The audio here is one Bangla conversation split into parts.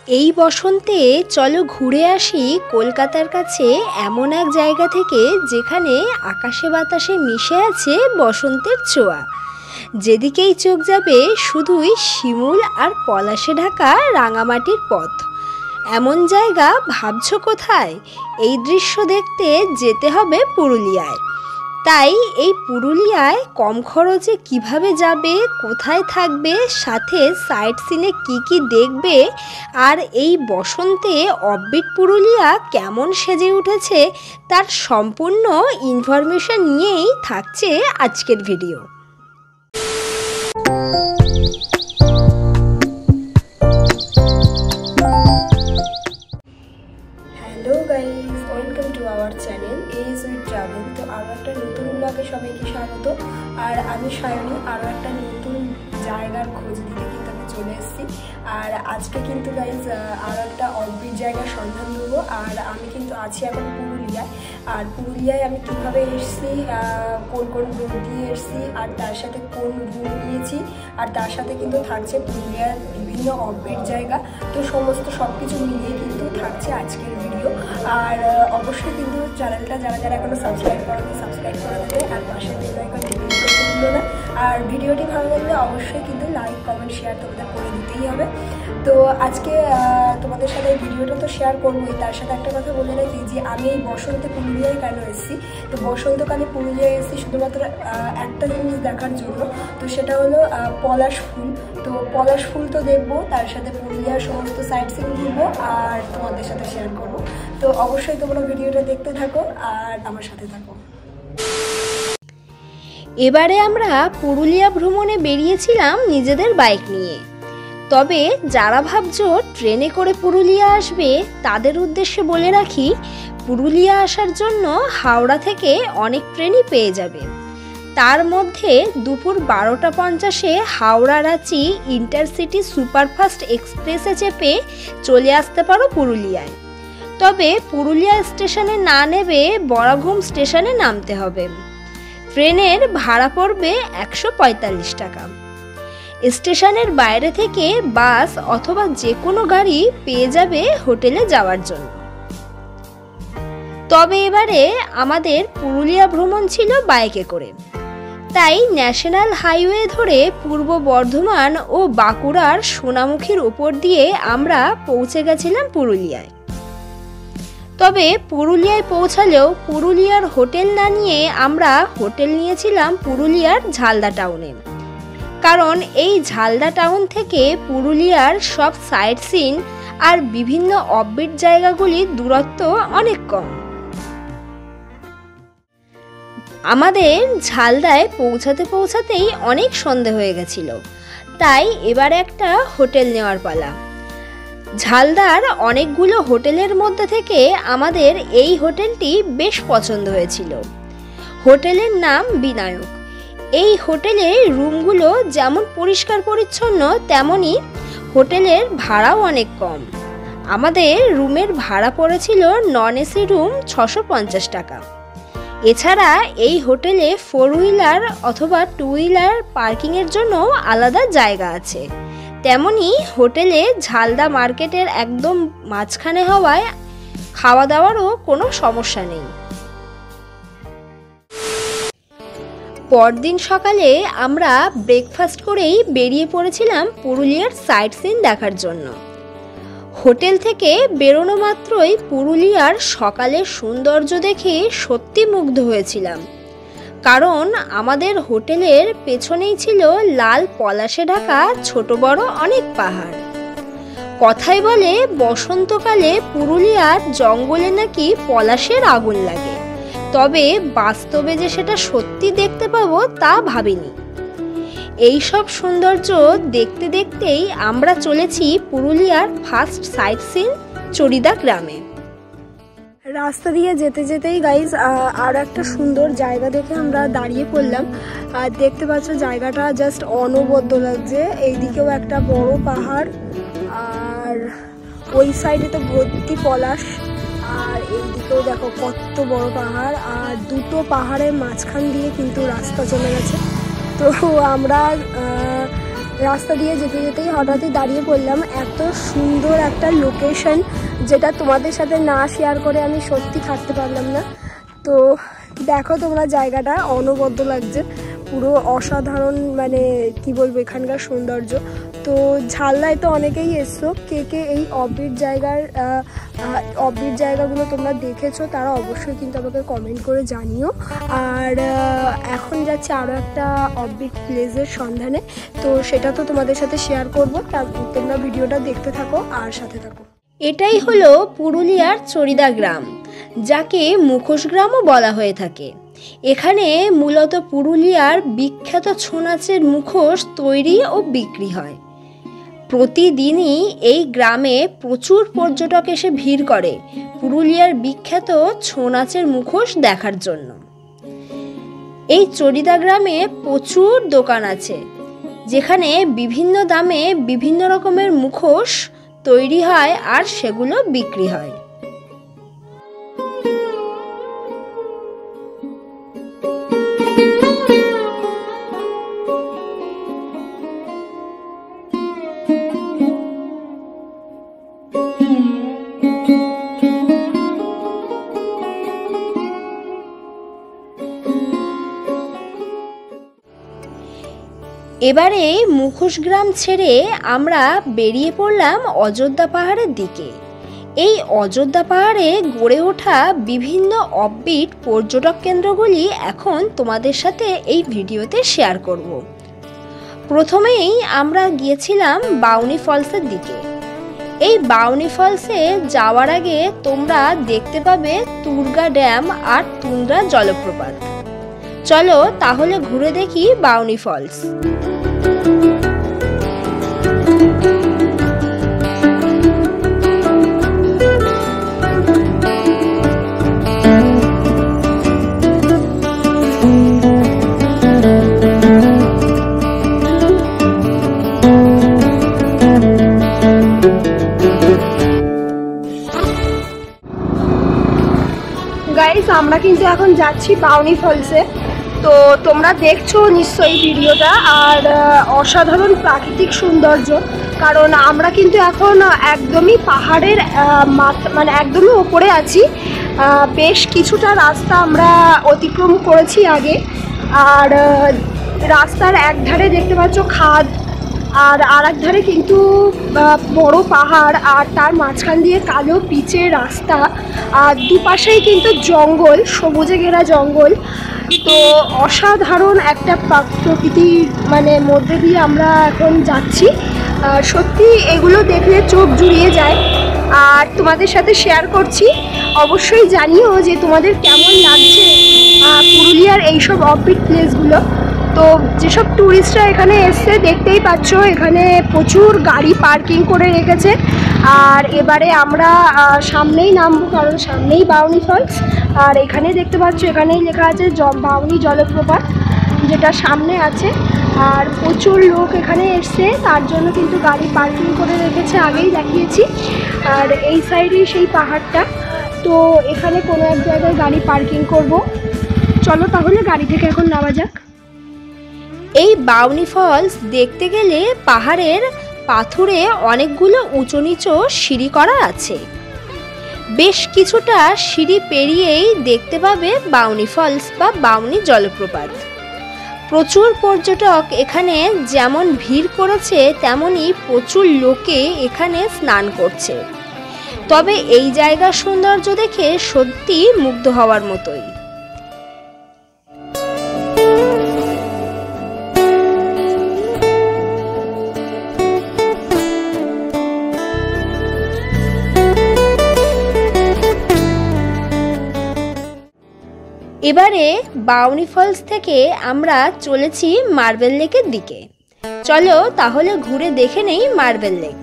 এই বসন্তে চলো ঘুরে আসি কলকাতার কাছে এমন এক জায়গা থেকে যেখানে আকাশে বাতাসে মিশে আছে বসন্তের ছোঁয়া। যেদিকেই চোখ যাবে শুধুই শিমুল আর পলাশে ঢাকা রাঙামাটির পথ। এমন জায়গা ভাবছো কোথায়? এই দৃশ্য দেখতে যেতে হবে পুরুলিয়ায়। তাই এই পুরুলিয়ায় কম খরচে কিভাবে যাবে, কোথায় থাকবে, সাথে সাইট সিনে কি দেখবে, আর এই বসন্তে অফবিট পুরুলিয়া কেমন সেজে উঠেছে তার সম্পূর্ণ ইনফরমেশন নিয়েই থাকছে আজকের video. Hello guys, welcome to our channel edge with travel. তো আরও একটা নতুন ব্লগে সবাইকে স্বাগত। আর আমি সায়নী আরও একটা নতুন জায়গার খোঁজ দিতে কিন্তু আমি চলে এসেছি। আর আজকে কিন্তু গাইজ আরও একটা অফবিট জায়গার সন্ধান দেবো। আর আমি কিন্তু আছি এখন পুরুলিয়ায়। আর পুরুলিয়ায় আমি কীভাবে এসেছি, কোন কোন রোড দিয়ে এসেছি, আর তার সাথে কোন রুম নিয়েছি, আর তার সাথে কিন্তু থাকছে পুরুলিয়ার বিভিন্ন অফবিট জায়গা। তো সমস্ত সব কিছু মিলিয়ে কিন্তু থাকছে আজকের ভিডিও। আর অবশ্যই কিন্তু চ্যানেলটা যারা এখনো সাবস্ক্রাইব করেনি সাবস্ক্রাইব করে দেবে, আর পাশে বেল আইকন ক্লিক করতে ভুলো না। আর ভিডিওটি ভালো লাগলে অবশ্যই কিন্তু লাইক কমেন্ট শেয়ার তোমাদের করে দিতেই হবে। তো আজকে তোমাদের সাথে এই ভিডিওটা তো শেয়ার করবোই, তার সাথে একটা কথা বলে রাখি যে আমি এই বসন্তে পুরুলিয়ায় কেন এসেছি। তো বসন্তকালে পুরুলিয়ায় এসেছি শুধুমাত্র একটা জিনিস দেখার জন্য, তো সেটা হলো পলাশ ফুল। তো পলাশ ফুল তো দেখবো, তার সাথে পুরুলিয়ার সমস্ত সাইট সিন ঘুরবো আর তোমাদের সাথে শেয়ার করবো। তো অবশ্যই তোমরা ভিডিওটা দেখতে থাকো আর আমার সাথে থাকো। এবারে আমরা পুরুলিয়া ভ্রমণে বেরিয়েছিলাম নিজেদের বাইক নিয়ে। তবে যারা ভাবছো ট্রেনে করে পুরুলিয়া আসবে তাদের উদ্দেশ্যে বলে রাখি, পুরুলিয়া আসার জন্য হাওড়া থেকে অনেক ট্রেনই পেয়ে যাবে। তার মধ্যে দুপুর 12:50 হাওড়া রাঁচি ইন্টারসিটি সুপারফাস্ট এক্সপ্রেসে চেপে চলে আসতে পারো পুরুলিয়ায়। তবে পুরুলিয়া স্টেশনে না নেবে বরাঘুম স্টেশনে নামতে হবে। ট্রেনের ভাড়া পড়বে 145 টাকা। স্টেশনের বাইরে থেকে বাস অথবা যে কোনো গাড়ি পেয়ে যাবে হোটেলে যাওয়ার জন্য। তবে এবারে আমাদের পুরুলিয়া ভ্রমণ ছিল বাইকে করে, তাই ন্যাশনাল হাইওয়ে ধরে পূর্ব বর্ধমান ও বাঁকুড়ার সোনামুখীর উপর দিয়ে আমরা পৌঁছে গেছিলাম পুরুলিয়ায়। তবে পুরুলিয়ায় পৌঁছালেও পুরুলিয়ার হোটেল না নিয়ে আমরা হোটেল নিয়েছিলাম পুরুলিয়ার ঝালদা টাউনে। কারণ এই ঝালদা টাউন থেকে পুরুলিয়ার সব সাইট সিন আর বিভিন্ন অফবিট জায়গাগুলির দূরত্ব অনেক কম। আমাদের ঝালদায় পৌঁছাতেই অনেক সন্ধে হয়ে গেছিল, তাই এবার একটা হোটেল নেওয়ার পালা। ঝালদার অনেকগুলো হোটেলের মধ্যে থেকে আমাদের এই হোটেলটি বেশ পছন্দ হয়েছিল। হোটেলের নাম বিনায়ক। এই হোটেলের রুমগুলো যেমন পরিষ্কার পরিচ্ছন্ন তেমনই হোটেলের ভাড়াও অনেক কম। আমাদের রুমের ভাড়া পড়েছিল নন এসি রুম 650 টাকা। এছাড়া এই হোটেলে 4 হুইলার অথবা 2 হুইলার পার্কিংয়ের জন্য আলাদা জায়গা আছে। তেমনি হোটেলে ঝালদা মার্কেটের একদম মাঝখানে হওয়ায় খাওয়া দাওয়ারও কোনো সমস্যা নেই। পরদিন সকালে আমরা ব্রেকফাস্ট করেই বেরিয়ে পড়েছিলাম পুরুলিয়ার সাইট সিন দেখার জন্য। হোটেল থেকে বেরোনো মাত্রই পুরুলিয়ার সকালের সৌন্দর্য দেখে সত্যি মুগ্ধ হয়েছিলাম। কারণ আমাদের হোটেলের পেছনেই ছিল লাল পলাশে ঢাকা ছোট বড় অনেক পাহাড়। কথায় বলে বসন্তকালে পুরুলিয়ার জঙ্গলে নাকি পলাশের আগুন লাগে, তবে বাস্তবে যে সেটা সত্যি দেখতে পাবো তা ভাবিনি। এই সব সৌন্দর্য দেখতে দেখতেই আমরা চলেছি পুরুলিয়ার ফার্স্ট সাইট সিন চড়িদা গ্রামে। রাস্তা দিয়ে যেতেই গাইজ আর একটা সুন্দর জায়গা দেখে আমরা দাঁড়িয়ে পড়লাম। আর দেখতে পাচ্ছ জায়গাটা জাস্ট অনবদ্য লাগছে। এইদিকেও একটা বড় পাহাড়, আর ওই সাইডে তো ভর্তি পলাশ, আর এইদিকেও দেখো কত বড় পাহাড়। আর দুটো পাহাড়ের মাঝখান দিয়ে কিন্তু রাস্তা চলে গেছে। তো আমরা রাস্তা দিয়ে যেতে যেতেই হঠাৎই দাঁড়িয়ে পড়লাম। এত সুন্দর একটা লোকেশন, যেটা তোমাদের সাথে না শেয়ার করে আমি সত্যি থাকতে পারলাম না। তো দেখো তোমরা, জায়গাটা অনবদ্য লাগছে, পুরো অসাধারণ, মানে কি বলবো এখানকার সৌন্দর্য। তো ঝালদায় তো অনেকেই এসছো, কে কে এই অফবিট জায়গাগুলো তোমরা দেখেছো তারা অবশ্যই কিন্তু আমাকে কমেন্ট করে জানিও। আর এখন যাচ্ছে আরও একটা অফবিট প্লেসের সন্ধানে, তো সেটা তো তোমাদের সাথে শেয়ার করবো। তোমরা ভিডিওটা দেখতে থাকো আর সাথে থাকো। এটাই হলো পুরুলিয়ার চরিদা গ্রাম, যাকে মুখোশ গ্রামও বলা হয়ে থাকে। এখানে মূলত পুরুলিয়ার বিখ্যাত ছৌ নাচের মুখোশ তৈরি ও বিক্রি হয়। প্রতিদিনই এই গ্রামে প্রচুর পর্যটক এসে ভিড় করে পুরুলিয়ার বিখ্যাত ছৌ নাচের মুখোশ দেখার জন্য। এই চরিদা গ্রামে প্রচুর দোকান আছে, যেখানে বিভিন্ন দামে বিভিন্ন রকমের মুখোশ তৈরি হয় আর সেগুলো বিক্রি হয়। এবারে মুখোশ গ্রাম ছেড়ে আমরা বেরিয়ে পড়লাম অযোধ্যা পাহাড়ের দিকে। এই অযোধ্যা পাহাড়ে গড়ে ওঠা বিভিন্ন অফবিট পর্যটক কেন্দ্রগুলি এখন তোমাদের সাথে এই ভিডিওতে শেয়ার করব। প্রথমেই আমরা গিয়েছিলাম বাউনি ফলসের দিকে। এই বাউনি ফলসে যাওয়ার আগে তোমরা দেখতে পাবে তুরগা ড্যাম আর তুন্দ্রা জলপ্রপাত। চলো তাহলে ঘুরে দেখি বাউনি ফলস। গাইস, আমরা কিন্তু এখন যাচ্ছি বাউনি ফলসে। তো তোমরা দেখছো নিশ্চয়ই ভিডিওটা, আর অসাধারণ প্রাকৃতিক সৌন্দর্য। কারণ আমরা কিন্তু এখন একদমই পাহাড়ের মানে একদমই ওপরে আছি। বেশ কিছুটা রাস্তা আমরা অতিক্রম করেছি আগে, আর রাস্তার একধারে দেখতে পাচ্ছ খাদ, আর এক ধারে কিন্তু বড় পাহাড়, আর তার মাঝখান দিয়ে কালো পিচের রাস্তা, আর দুপাশেই কিন্তু জঙ্গল, সবুজে ঘেরা জঙ্গল। তো অসাধারণ একটা প্রকৃতির মানে মধ্যে দিয়ে আমরা এখন যাচ্ছি। সত্যি এগুলো দেখলে চোখ জুড়িয়ে যায়, আর তোমাদের সাথে শেয়ার করছি। অবশ্যই জানিও যে তোমাদের কেমন লাগছে পুরুলিয়ার এইসব অফবিট প্লেসগুলো। তো যেসব ট্যুরিস্টরা এখানে এসছে দেখতেই পাচ্ছ, এখানে প্রচুর গাড়ি পার্কিং করে রেখেছে। আর এবারে আমরা সামনেই নামবো, কারণ সামনেই বাউনি ফলস। আর এখানে দেখতে পাচ্ছ, এখানেই লেখা আছে বাউনি জলপ্রপাত, যেটা সামনে আছে। আর প্রচুর লোক এখানে এসছে, তার জন্য কিন্তু গাড়ি পার্কিং করে রেখেছে, আগেই দেখিয়েছি। আর এই সাইডেই সেই পাহাড়টা। তো এখানে কোনো এক জায়গায় গাড়ি পার্কিং করব। চলো তাহলে গাড়ি থেকে এখন নামা যাক। এই বাউনি ফলস দেখতে গেলে পাহাড়ের পাথুরে অনেকগুলো উঁচু নিচু সিঁড়ি করা আছে। বেশ কিছুটা সিঁড়ি পেরিয়েই দেখতে পাবে বাউনি ফলস বা বাউনি জলপ্রপাত। প্রচুর পর্যটক এখানে যেমন ভিড় করেছে, তেমনি প্রচুর লোকে এখানে স্নান করছে। তবে এই জায়গার সৌন্দর্য দেখে সত্যি মুগ্ধ হওয়ার মতোই। এবারে বাউনি ফলস থেকে আমরা চলেছি মার্বেল লেকের দিকে। চলো তাহলে ঘুরে দেখে নেই মার্বেল লেক।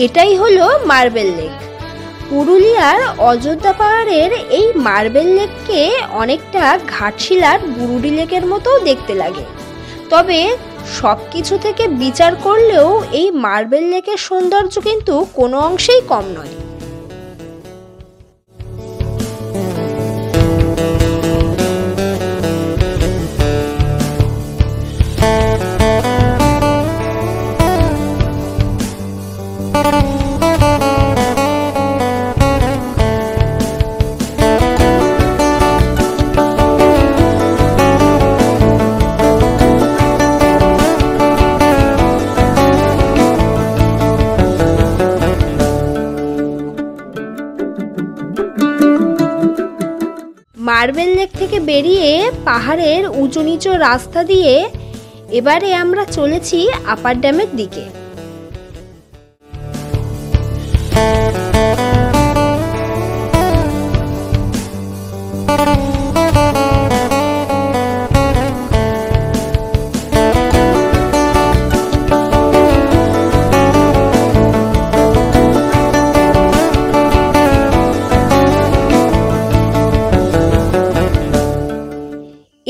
এটাই হলো মার্বেল লেক। পুরুলিয়ার অযোধ্যা পাহাড়ের এই মার্বেল লেককে অনেকটা ঘাটশিলার বুরুডি লেকের মতো দেখতে লাগে। তবে সব কিছু থেকে বিচার করলেও এই মার্বেল লেকের সৌন্দর্য কিন্তু কোনো অংশেই কম নয়। মার্বেল লেক থেকে বেরিয়ে পাহাড়ের উঁচু নিচু রাস্তা দিয়ে এবারে আমরা চলেছি আপার ড্যামের দিকে।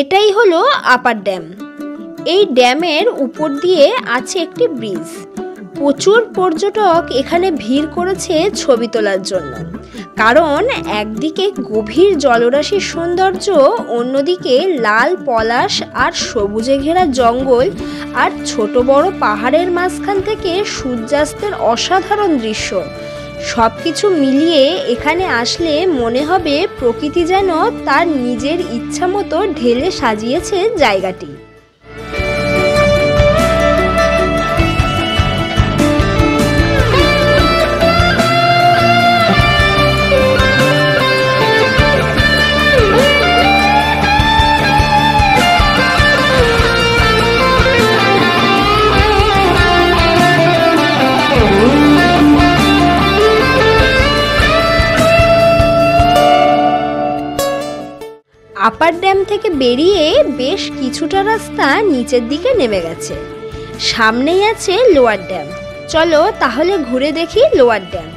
এটাই হলো আপার ড্যাম। এই ড্যামের উপর দিয়ে আছে একটি ব্রিজ। প্রচুর পর্যটক এখানে ভিড় করেছে ছবি তোলার জন্য, কারণ একদিকে গভীর জলরাশির সৌন্দর্য, অন্যদিকে লাল পলাশ আর সবুজে ঘেরা জঙ্গল, আর ছোট বড় পাহাড়ের মাঝখান থেকে সূর্যাস্তের অসাধারণ দৃশ্য। সবকিছু মিলিয়ে এখানে আসলে মনে হবে প্রকৃতি যেন তার নিজের ইচ্ছা মতো ঢেলে সাজিয়েছে জায়গাটি। আপার ড্যাম থেকে বেরিয়ে বেশ কিছুটা রাস্তা নিচের দিকে নেমে গেছে। সামনেই আছে লোয়ার ড্যাম। চলো তাহলে ঘুরে দেখি লোয়ার ড্যাম।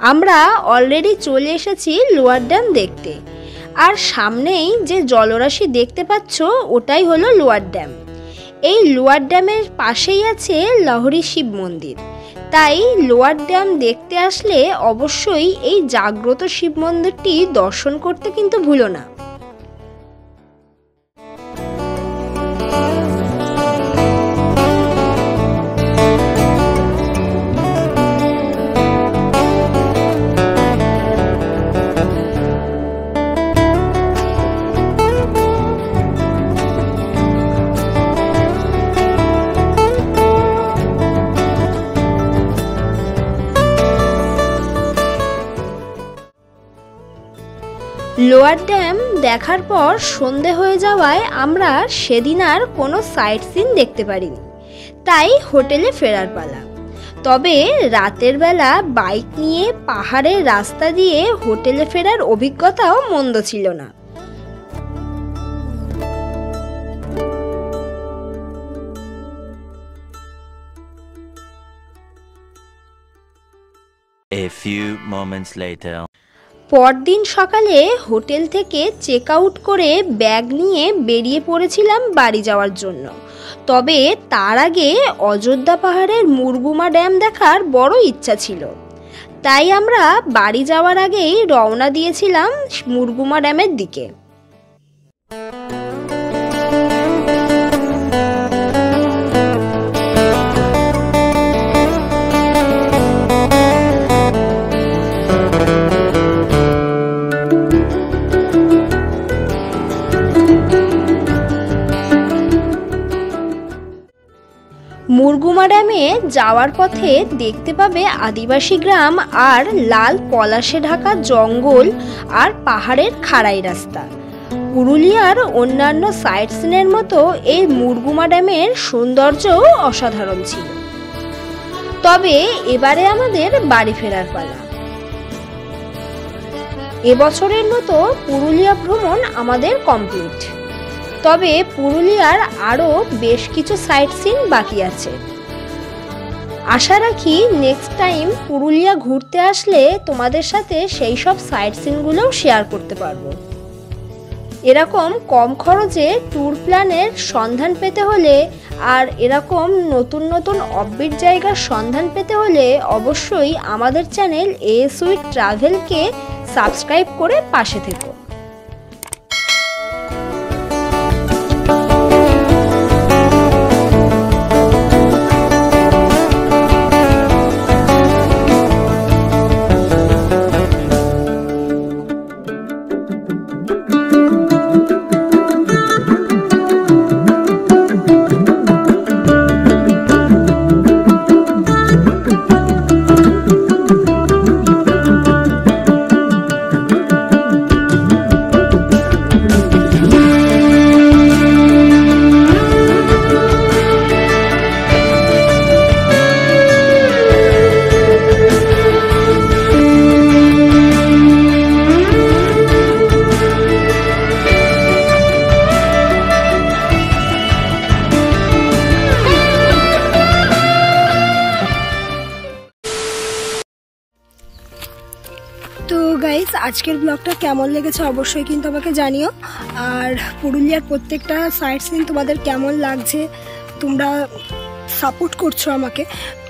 আমরা অলরেডি চলে এসেছি লোয়ার ড্যাম দেখতে, আর সামনেই যে জলরাশি দেখতে পাচ্ছ ওটাই হলো লোয়ার ড্যাম। এই লোয়ার ড্যামের পাশেই আছে লাহরি শিব মন্দির। তাই লোয়ার ড্যাম দেখতে আসলে অবশ্যই এই জাগ্রত শিব মন্দিরটি দর্শন করতে কিন্তু ভুলো না। লোয়ার ড্যাম দেখার পর সন্ধে হয়ে যাওয়ায় আমরা সেদিন আর কোনো সাইট সিন দেখতে পারিনি, তাই হোটেলে ফেরার পালা। তবে রাতের বেলা বাইক নিয়ে পাহাড়ের রাস্তা দিয়ে হোটেলে ফেরার অভিজ্ঞতাও মন্দ ছিল না। A few moments later. পরদিন সকালে হোটেল থেকে চেক আউট করে ব্যাগ নিয়ে বেরিয়ে পড়েছিলাম বাড়ি যাওয়ার জন্য। তবে তার আগে অযোধ্যা পাহাড়ের মুরগুমা ড্যাম দেখার বড় ইচ্ছা ছিল, তাই আমরা বাড়ি যাওয়ার আগেই রওনা দিয়েছিলাম মুরগুমা ড্যামের দিকে। যাওয়ার পথে দেখতে পাবে আদিবাসী গ্রাম আর লাল পলাশে ঢাকা জঙ্গল আর পাহাড়ের খাড়াই রাস্তা। পুরুলিয়ার অন্যান্য সাইট সিনের মতো এই মুরগুমা ড্যামের সৌন্দর্যও অসাধারণ ছিল। তবে এবারে আমাদের বাড়ি ফেরার পালা। এবছরের মতো পুরুলিয়া ভ্রমণ আমাদের কমপ্লিট। তবে পুরুলিয়ার আরও বেশ কিছু সাইট সিন বাকি আছে। আশা রাখি নেক্সট টাইম পুরুলিয়া ঘুরতে আসলে তোমাদের সাথে সেই সব সাইট সিনগুলোও শেয়ার করতে পারবো। এরকম কম খরচে ট্যুর প্ল্যানের সন্ধান পেতে হলে আর এরকম নতুন নতুন অফবিট জায়গার সন্ধান পেতে হলে অবশ্যই আমাদের চ্যানেল AS উইথ ট্রাভেলকে সাবস্ক্রাইব করে পাশে থেকো। তো গাইস, আজকের ব্লগটা কেমন লেগেছে অবশ্যই কিন্তু আমাকে জানিও। আর পুরুলিয়ার প্রত্যেকটা সাইট সিন তোমাদের কেমন লাগছে, তোমরা সাপোর্ট করছো আমাকে,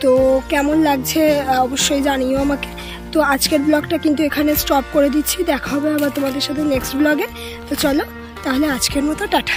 তো কেমন লাগছে অবশ্যই জানিও আমাকে। তো আজকের ব্লগটা কিন্তু এখানে স্টপ করে দিচ্ছি। দেখা হবে আবার তোমাদের সাথে নেক্সট ব্লগে। তো চলো তাহলে আজকের মতো টাটা।